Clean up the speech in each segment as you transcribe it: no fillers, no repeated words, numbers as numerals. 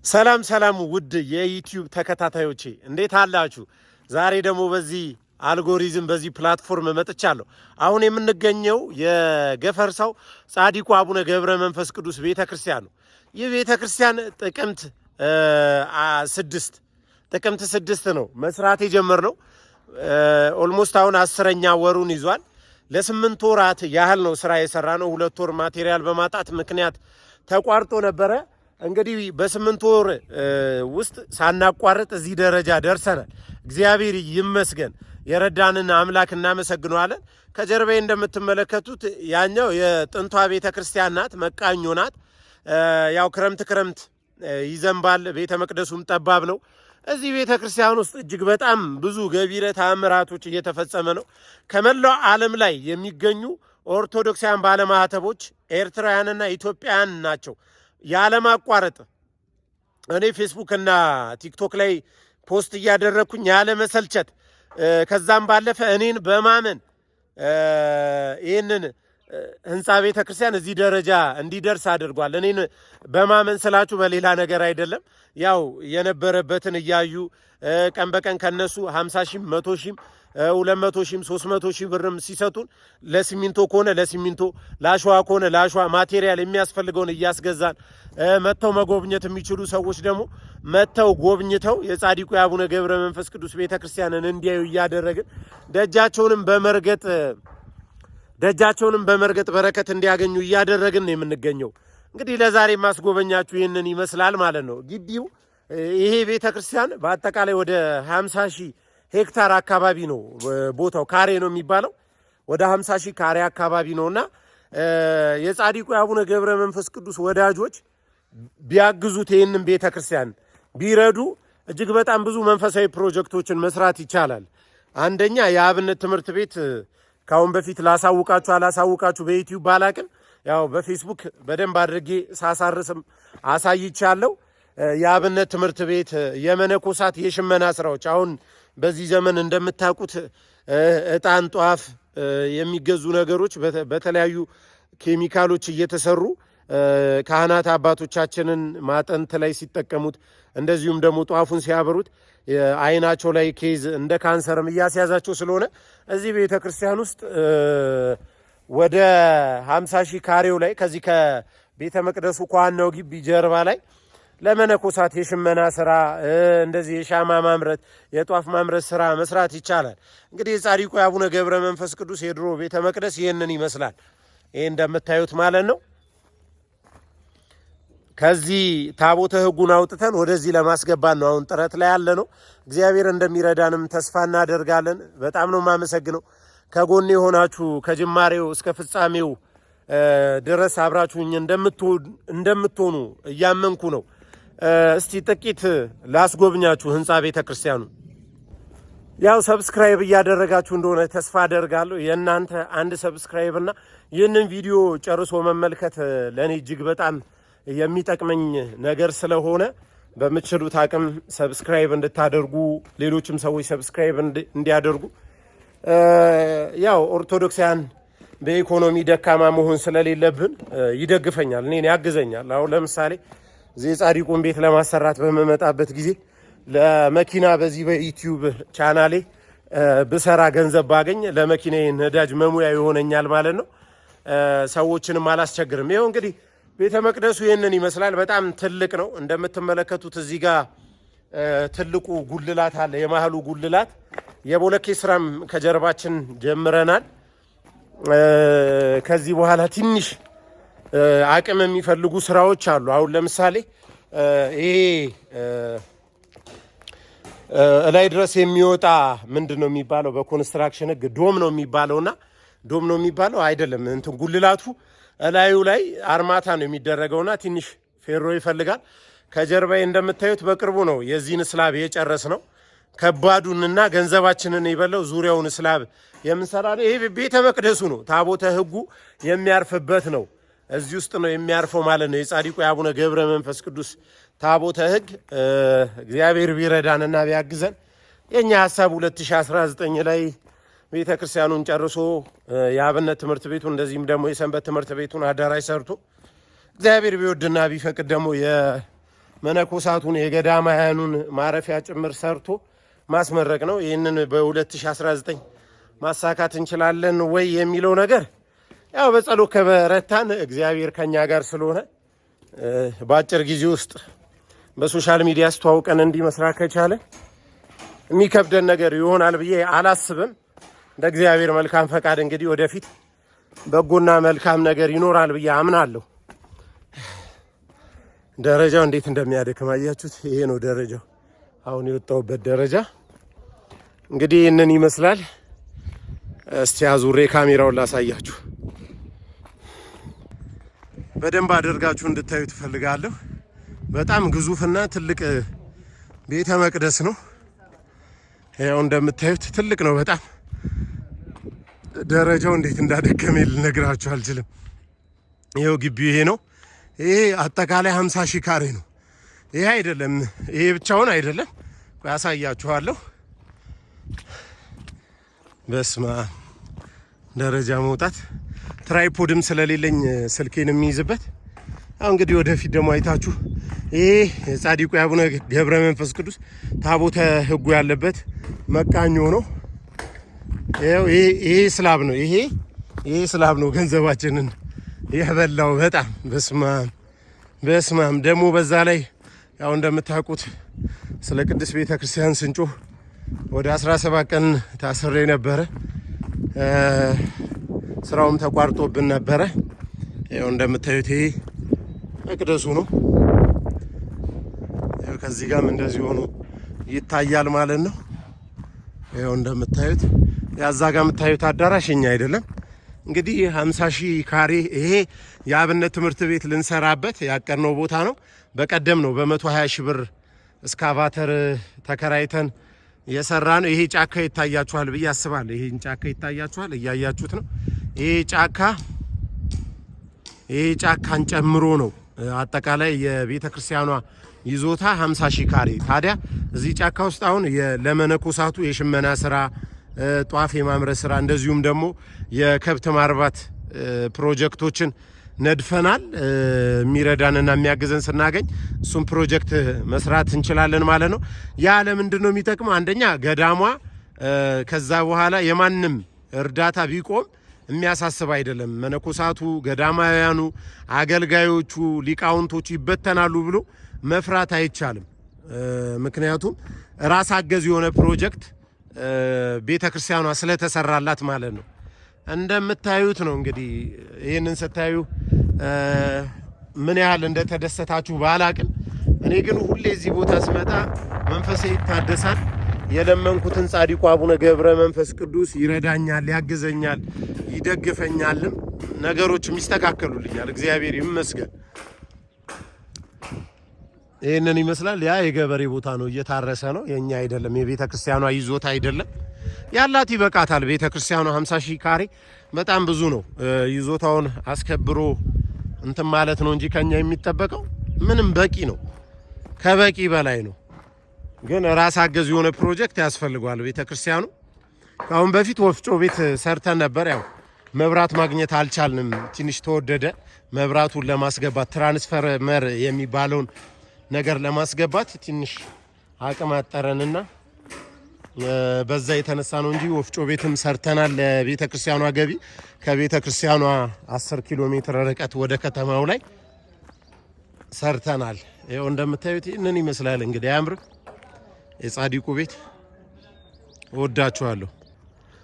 ሰላም ሰላም ውድ የዩቲዩብ ተከታታዮቼ እንዴት አላችሁ? ዛሬ ደግሞ በዚህ አልጎሪዝም በዚህ ፕላትፎርም መጥቻለሁ። አሁን የምንገኘው የገፈርሳው ጻዲቁ አቡነ ገብረ መንፈስ ቅዱስ ቤተክርስቲያን ነው። ይህ ቤተክርስቲያን ጥቅምት 6 ነው መስራት የጀመርነው። ኦልሞስት አሁን 10ኛ ወሩን ይዟል። ለ8 ወራት ያህል ነው ስራ የሰራ ነው። 2 ወር ማቴሪያል በማጣት ምክንያት ተቋርጦ ነበረ። እንግዲህ በ8 ወር ውስጥ ሳናቋርጥ እዚህ ደረጃ ደርሰናል። እግዚአብሔር ይመስገን። የረዳንን አምላክ እናመሰግነዋለን። ከጀርባዬ እንደምትመለከቱት ያኛው የጥንቷ ቤተክርስቲያን ናት፣ መቃኞ ናት። ያው ክረምት ይዘንባል፣ ቤተ መቅደሱም ጠባብ ነው። እዚህ ቤተክርስቲያን ውስጥ እጅግ በጣም ብዙ ገቢረ ተአምራቶች እየተፈጸመ ነው። ከመላው ዓለም ላይ የሚገኙ ኦርቶዶክሳውያን ባለማህተቦች ኤርትራውያንና ኢትዮጵያውያን ናቸው። ያለማቋረጥ እኔ ፌስቡክ እና ቲክቶክ ላይ ፖስት እያደረግኩኝ ያለ መሰልቸት ከዛም ባለፈ እኔን በማመን ይህንን ህንፃ ቤተ ክርስቲያን እዚህ ደረጃ እንዲደርስ አድርጓል። እኔን በማመን ስላችሁ በሌላ ነገር አይደለም። ያው የነበረበትን እያዩ ቀን በቀን ከነሱ 50 ሺህ 100 ሺህ 200 ሺህ 300 ሺህ ብርም ሲሰጡን ለሲሚንቶ ከሆነ ለሲሚንቶ፣ ለአሸዋ ከሆነ ለአሸዋ ማቴሪያል የሚያስፈልገውን እያስገዛን መጥተው መጎብኘት የሚችሉ ሰዎች ደግሞ መጥተው ጎብኝተው የጻዲቁ የአቡነ ገብረ መንፈስ ቅዱስ ቤተክርስቲያንን እንዲያዩ እያደረግን ደጃቸውንም በመርገጥ በረከት እንዲያገኙ እያደረግን ነው የምንገኘው። እንግዲህ ለዛሬ ማስጎበኛችሁ ይህንን ይመስላል ማለት ነው። ግቢው ይሄ ቤተክርስቲያን በአጠቃላይ ወደ 50 ሺህ ሄክታር አካባቢ ነው ቦታው፣ ካሬ ነው የሚባለው። ወደ 50 ሺህ ካሬ አካባቢ ነውና የጻዲቁ የአቡነ ገብረ መንፈስ ቅዱስ ወዳጆች ቢያግዙት ይህንን ቤተክርስቲያን ቢረዱ እጅግ በጣም ብዙ መንፈሳዊ ፕሮጀክቶችን መስራት ይቻላል። አንደኛ የአብነት ትምህርት ቤት ካሁን በፊት አላሳውቃችሁ በዩቲዩብ ባላቅም ያው በፌስቡክ በደንብ አድርጌ ሳሳርስም አሳይቻለሁ። የአብነት ትምህርት ቤት የመነኮሳት የሽመና ስራዎች አሁን በዚህ ዘመን እንደምታውቁት እጣን፣ ጧፍ የሚገዙ ነገሮች በተለያዩ ኬሚካሎች እየተሰሩ ካህናት አባቶቻችንን ማጠንት ላይ ሲጠቀሙት፣ እንደዚሁም ደግሞ ጧፉን ሲያበሩት አይናቸው ላይ ኬዝ እንደ ካንሰርም እያስያዛቸው ስለሆነ እዚህ ቤተ ክርስቲያን ውስጥ ወደ 50 ሺህ ካሬው ላይ ከዚህ ከቤተ መቅደሱ ከዋናው ግቢ ጀርባ ላይ ለመነኮሳት የሽመና ስራ እንደዚህ የሻማ ማምረት፣ የጧፍ ማምረት ስራ መስራት ይቻላል። እንግዲህ የጻዲቁ የአቡነ ገብረ መንፈስ ቅዱስ የድሮ ቤተ መቅደስ ይህንን ይመስላል። ይህ እንደምታዩት ማለት ነው። ከዚህ ታቦተ ሕጉን አውጥተን ወደዚህ ለማስገባት ነው አሁን ጥረት ላይ ያለ ነው። እግዚአብሔር እንደሚረዳንም ተስፋ እናደርጋለን። በጣም ነው የማመሰግነው። ከጎኔ የሆናችሁ ከጅማሬው እስከ ፍጻሜው ድረስ አብራችሁኝ እንደምትሆኑ እያመንኩ ነው። እስቲ ጥቂት ላስጎብኛችሁ ህንፃ ቤተ ክርስቲያኑ። ያው ሰብስክራይብ እያደረጋችሁ እንደሆነ ተስፋ አደርጋለሁ። የእናንተ አንድ ሰብስክራይብ እና ይህንን ቪዲዮ ጨርሶ መመልከት ለእኔ እጅግ በጣም የሚጠቅመኝ ነገር ስለሆነ በምትችሉት አቅም ሰብስክራይብ እንድታደርጉ፣ ሌሎችም ሰዎች ሰብስክራይብ እንዲያደርጉ። ያው ኦርቶዶክሳውያን በኢኮኖሚ ደካማ መሆን ስለሌለብን ይደግፈኛል፣ እኔን ያግዘኛል። አሁን ለምሳሌ እዚህ ጻዲቁን ቤት ለማሰራት በመመጣበት ጊዜ ለመኪና በዚህ በዩቲዩብ ቻናሌ ብሰራ ገንዘብ ባገኝ ለመኪና ነዳጅ መሙያ ይሆነኛል ማለት ነው። ሰዎችንም አላስቸግርም። ይኸው እንግዲህ ቤተ መቅደሱ ይህንን ይመስላል። በጣም ትልቅ ነው እንደምትመለከቱት። እዚህ ጋር ትልቁ ጉልላት አለ፣ የመሃሉ ጉልላት። የቦለኬ ስራም ከጀርባችን ጀምረናል። ከዚህ በኋላ ትንሽ አቅም የሚፈልጉ ስራዎች አሉ። አሁን ለምሳሌ ይሄ እላይ ድረስ የሚወጣ ምንድን ነው የሚባለው? በኮንስትራክሽን ህግ ዶም ነው የሚባለውና ዶም ነው የሚባለው አይደለም። እንትን ጉልላቱ እላዩ ላይ አርማታ ነው የሚደረገውና ትንሽ ፌሮ ይፈልጋል። ከጀርባዬ እንደምታዩት በቅርቡ ነው የዚህን ስላብ የጨረስ ነው። ከባዱንና ገንዘባችንን የበለው ዙሪያውን ስላብ የምንሰራ ነው። ይሄ ቤተ መቅደሱ ነው፣ ታቦተ ሕጉ የሚያርፍበት ነው። እዚህ ውስጥ ነው የሚያርፈው ማለት ነው የጻዲቁ የአቡነ ገብረ መንፈስ ቅዱስ ታቦተ ሕግ። እግዚአብሔር ቢረዳንና ቢያግዘን የኛ ሐሳብ 2019 ላይ ቤተ ክርስቲያኑን ጨርሶ የአብነት ትምህርት ቤቱ እንደዚህም ደግሞ የሰንበት ትምህርት ቤቱን አዳራሽ ሰርቶ እግዚአብሔር ቢወድና ቢፈቅድ ደግሞ መነኮሳቱን የገዳማውያኑን ማረፊያ ጭምር ሰርቶ ማስመረቅ ነው። ይህንን በ2019 ማሳካት እንችላለን ወይ የሚለው ነገር ያው በጸሎት ከበረታን እግዚአብሔር ከኛ ጋር ስለሆነ በአጭር ጊዜ ውስጥ በሶሻል ሚዲያ አስተዋውቀን እንዲመስራት ከቻለ የሚከብደን ነገር ይሆናል ብዬ አላስብም። እንደ እግዚአብሔር መልካም ፈቃድ እንግዲህ ወደፊት በጎና መልካም ነገር ይኖራል ብዬ አምናለሁ። ደረጃው እንዴት እንደሚያደክም አያችሁት? ይሄ ነው ደረጃው፣ አሁን የወጣውበት ደረጃ እንግዲህ ይህንን ይመስላል። እስቲ አዙሬ ካሜራውን ላሳያችሁ፣ በደንብ አድርጋችሁ እንድታዩ ትፈልጋለሁ። በጣም ግዙፍና ትልቅ ቤተ መቅደስ ነው። ያው እንደምታዩት ትልቅ ነው በጣም። ደረጃው እንዴት እንዳደከመኝ ልነግራችሁ አልችልም። ይሄው ግቢው ይሄ ነው። ይሄ አጠቃላይ 50 ሺህ ካሬ ነው። ይሄ አይደለም፣ ይሄ ብቻውን አይደለም። ያሳያችኋለሁ። በስማ ደረጃ መውጣት ትራይፖድም ስለሌለኝ ስልኬን የሚይዝበት። አሁን እንግዲህ ወደፊት ደግሞ አይታችሁ ይሄ የጻድቁ አቡነ ገብረ መንፈስ ቅዱስ ታቦተ ሕጉ ያለበት መቃኞ ነው። ይሄ ስላብ ነው። ይሄ ስላብ ነው ገንዘባችንን የበላው በጣም በስማም። ደግሞ በዛ ላይ ያው እንደምታውቁት ስለ ቅድስት ቤተ ክርስቲያን ስንጮህ ወደ 17 ቀን ታስሬ ነበረ። ስራውም ተቋርጦብን ነበረ። ያው እንደምታዩት ይሄ መቅደሱ ነው። ያው ከዚህ ጋርም እንደዚህ ሆኖ ይታያል ማለት ነው። ያው እንደምታዩት ያዛ ጋር የምታዩት አዳራሽ እኛ አይደለም እንግዲህ 50 ሺህ ካሬ ይሄ የአብነት ትምህርት ቤት ልንሰራበት ያቀርነው ቦታ ነው። በቀደም ነው በ120 ሺህ ብር እስካቫተር ተከራይተን የሰራ ነው። ይሄ ጫካ ይታያችኋል ብዬ አስባለሁ። ይሄን ጫካ ይታያችኋል፣ እያያችሁት ነው። ይሄ ጫካን ጨምሮ ነው አጠቃላይ የቤተ ክርስቲያኗ ይዞታ 50 ሺህ ካሬ። ታዲያ እዚህ ጫካ ውስጥ አሁን ለመነኮሳቱ የሽመና ስራ፣ ጧፍ የማምረት ስራ እንደዚሁም ደግሞ የከብት ማርባት ፕሮጀክቶችን ነድፈናል። የሚረዳንና የሚያግዘን ስናገኝ እሱም ፕሮጀክት መስራት እንችላለን ማለት ነው። ያ ለምንድን ነው የሚጠቅመው? አንደኛ ገዳሟ ከዛ በኋላ የማንም እርዳታ ቢቆም የሚያሳስብ አይደለም። መነኮሳቱ፣ ገዳማውያኑ፣ አገልጋዮቹ፣ ሊቃውንቶቹ ይበተናሉ ብሎ መፍራት አይቻልም። ምክንያቱም ራስ አገዝ የሆነ ፕሮጀክት ቤተ ክርስቲያኗ ስለተሰራላት ማለት ነው። እንደምታዩት ነው እንግዲህ ይህንን ስታዩ ምን ያህል እንደተደሰታችሁ ባላቅም፣ እኔ ግን ሁሌ እዚህ ቦታ ስመጣ መንፈሴ ይታደሳል። የለመንኩትን ጻድቁ አቡነ ገብረ መንፈስ ቅዱስ ይረዳኛል፣ ያግዘኛል፣ ይደግፈኛልም፣ ነገሮችም ይስተካከሉልኛል። እግዚአብሔር ይመስገን። ይህንን ይመስላል። ያ የገበሬ ቦታ ነው፣ እየታረሰ ነው። የኛ አይደለም፣ የቤተ ክርስቲያኗ ይዞታ አይደለም። ያላት ይበቃታል። ቤተ ክርስቲያኗ 50 ሺህ ካሬ በጣም ብዙ ነው። ይዞታውን አስከብሮ እንትን ማለት ነው እንጂ ከኛ የሚጠበቀው ምንም በቂ ነው፣ ከበቂ በላይ ነው። ግን ራስ አገዝ የሆነ ፕሮጀክት ያስፈልገዋል ቤተ ክርስቲያኑ። ከአሁን በፊት ወፍጮ ቤት ሰርተን ነበር። ያው መብራት ማግኘት አልቻልንም፣ ትንሽ ተወደደ። መብራቱን ለማስገባት ትራንስፈርመር የሚባለውን ነገር ለማስገባት ትንሽ አቅም አጠረንና በዛ የተነሳ ነው እንጂ ወፍጮ ቤትም ሰርተናል። ለቤተ ክርስቲያኗ ገቢ ከቤተ ክርስቲያኗ 10 ኪሎ ሜትር ርቀት ወደ ከተማው ላይ ሰርተናል። ይኸው እንደምታዩት ይህንን ይመስላል። እንግዲህ አያምርም? የጻድቁ ቤት። እወዳችኋለሁ።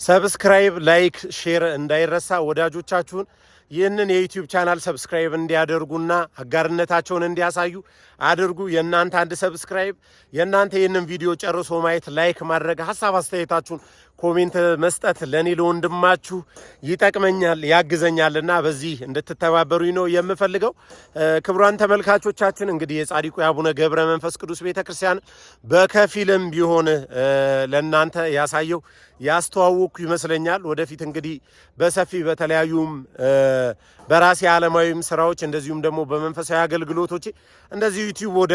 ሰብስክራይብ፣ ላይክ፣ ሼር እንዳይረሳ። ወዳጆቻችሁን ይህንን የዩቲዩብ ቻናል ሰብስክራይብ እንዲያደርጉና አጋርነታቸውን እንዲያሳዩ አድርጉ። የእናንተ አንድ ሰብስክራይብ የእናንተ ይህንን ቪዲዮ ጨርሶ ማየት፣ ላይክ ማድረግ፣ ሀሳብ አስተያየታችሁን ኮሜንት መስጠት ለእኔ ለወንድማችሁ ይጠቅመኛል ያግዘኛልና በዚህ እንድትተባበሩኝ ነው የምፈልገው። ክቡራን ተመልካቾቻችን እንግዲህ የጻድቁ የአቡነ ገብረ መንፈስ ቅዱስ ቤተክርስቲያን በከፊልም ቢሆን ለእናንተ ያሳየው ያስተዋወቅኩ ይመስለኛል። ወደፊት እንግዲህ በሰፊ በተለያዩም በራሴ ዓለማዊም ስራዎች እንደዚሁም ደግሞ በመንፈሳዊ አገልግሎቶች እንደዚህ ዩቲዩብ ወደ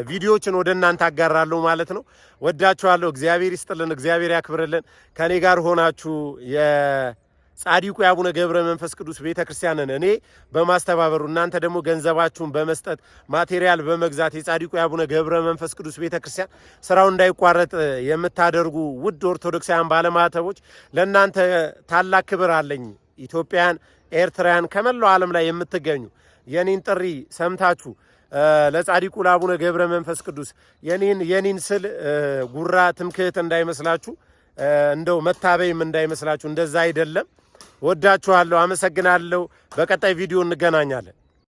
ቪዲዮዎችን ወደ እናንተ አጋራለሁ ማለት ነው። ወዳችኋለሁ። እግዚአብሔር ይስጥልን፣ እግዚአብሔር ያክብርልን። ከኔ ጋር ሆናችሁ ጻዲቁ የአቡነ ገብረ መንፈስ ቅዱስ ቤተክርስቲያንን እኔ በማስተባበሩ እናንተ ደግሞ ገንዘባችሁን በመስጠት ማቴሪያል በመግዛት የጻዲቁ የአቡነ ገብረ መንፈስ ቅዱስ ቤተክርስቲያን ስራው እንዳይቋረጥ የምታደርጉ ውድ ኦርቶዶክሳውያን ባለማተቦች ለእናንተ ታላቅ ክብር አለኝ። ኢትዮጵያን፣ ኤርትራውያን ከመላው ዓለም ላይ የምትገኙ የኔን ጥሪ ሰምታችሁ ለጻዲቁ ለአቡነ ገብረ መንፈስ ቅዱስ የኔን ስል ጉራ ትምክህት እንዳይመስላችሁ፣ እንደው መታበይም እንዳይመስላችሁ፣ እንደዛ አይደለም። ወዳችኋለሁ። አመሰግናለሁ። በቀጣይ ቪዲዮ እንገናኛለን።